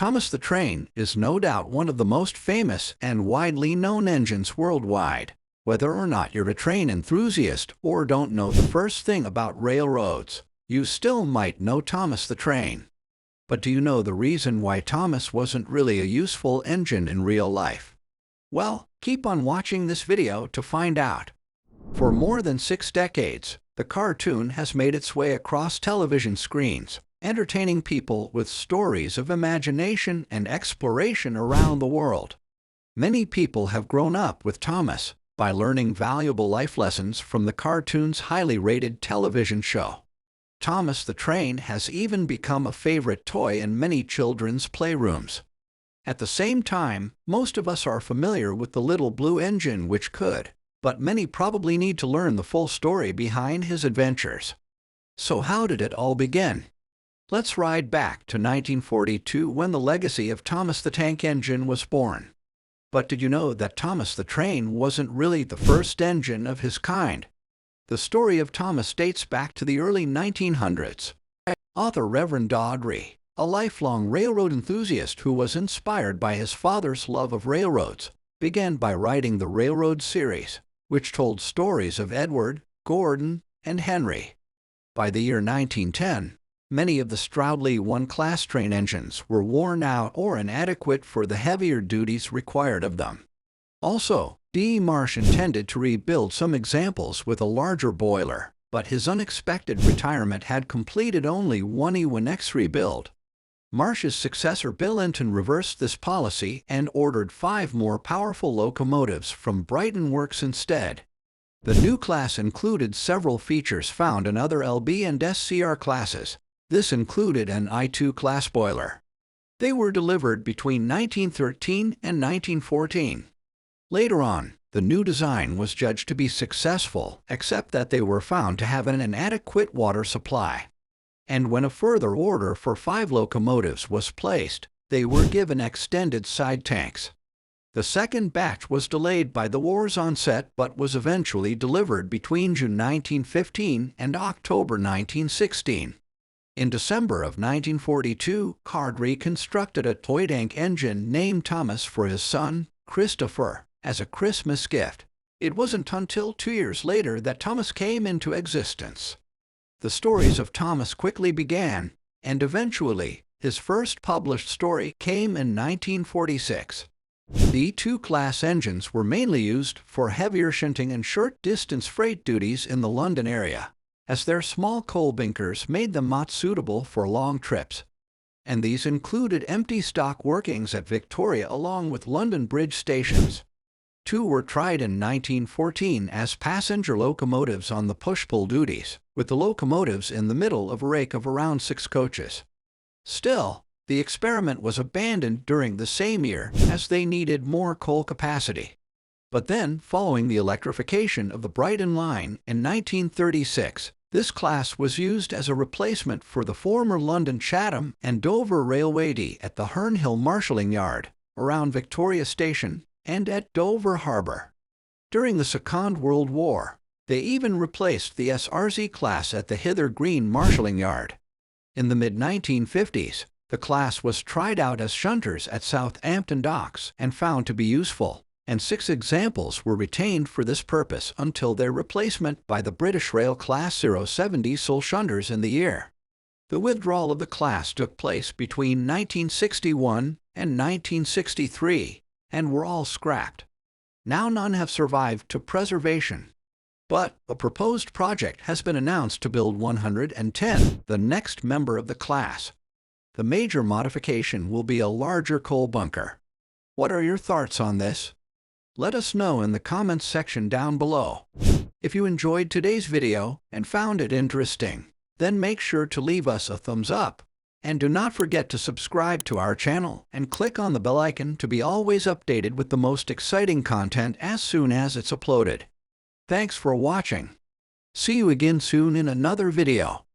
Thomas the Train is no doubt one of the most famous and widely known engines worldwide. Whether or not you're a train enthusiast or don't know the first thing about railroads, you still might know Thomas the Train. But do you know the reason why Thomas wasn't really a useful engine in real life? Well, keep on watching this video to find out. For more than 6 decades, the cartoon has made its way across television screens, entertaining people with stories of imagination and exploration around the world. Many people have grown up with Thomas by learning valuable life lessons from the cartoon's highly rated television show. Thomas the Train has even become a favorite toy in many children's playrooms. At the same time, most of us are familiar with the little blue engine which could, but many probably need to learn the full story behind his adventures. So how did it all begin? Let's ride back to 1942 when the legacy of Thomas the Tank Engine was born. But did you know that Thomas the Train wasn't really the first engine of his kind? The story of Thomas dates back to the early 1900s. Author Reverend Dodry, a lifelong railroad enthusiast who was inspired by his father's love of railroads, began by writing the Railroad series, which told stories of Edward, Gordon, and Henry. By the year 1910, many of the Stroudley 1 class train engines were worn out or inadequate for the heavier duties required of them. Also, D. Marsh intended to rebuild some examples with a larger boiler, but his unexpected retirement had completed only one E1X rebuild. Marsh's successor Bill Linton reversed this policy and ordered 5 more powerful locomotives from Brighton Works instead. The new class included several features found in other LB&SC classes. This included an E2 class boiler. They were delivered between 1913 and 1914. Later on, the new design was judged to be successful, except that they were found to have an inadequate water supply. And when a further order for 5 locomotives was placed, they were given extended side tanks. The second batch was delayed by the war's onset but was eventually delivered between June 1915 and October 1916. In December of 1942, Cardry constructed a toy tank engine named Thomas for his son, Christopher, as a Christmas gift. It wasn't until 2 years later that Thomas came into existence. The stories of Thomas quickly began, and eventually, his first published story came in 1946. The E2 class engines were mainly used for heavier shunting and short-distance freight duties in the London area, as their small coal bunkers made them not suitable for long trips. And these included empty stock workings at Victoria along with London Bridge stations. 2 were tried in 1914 as passenger locomotives on the push-pull duties, with the locomotives in the middle of a rake of around 6 coaches. Still, the experiment was abandoned during the same year as they needed more coal capacity. But then, following the electrification of the Brighton line in 1936, this class was used as a replacement for the former London Chatham and Dover Railway D at the Herne Hill Marshalling Yard, around Victoria Station, and at Dover Harbour. During the Second World War, they even replaced the SRZ class at the Hither Green Marshalling Yard. In the mid-1950s, the class was tried out as shunters at Southampton docks and found to be useful, and 6 examples were retained for this purpose until their replacement by the British Rail Class 070 Soul shunters in the year. The withdrawal of the class took place between 1961 and 1963, and were all scrapped. Now none have survived to preservation. But a proposed project has been announced to build 110, the next member of the class. The major modification will be a larger coal bunker. What are your thoughts on this? Let us know in the comments section down below. If you enjoyed today's video and found it interesting, then make sure to leave us a thumbs up. And do not forget to subscribe to our channel and click on the bell icon to be always updated with the most exciting content as soon as it's uploaded. Thanks for watching. See you again soon in another video.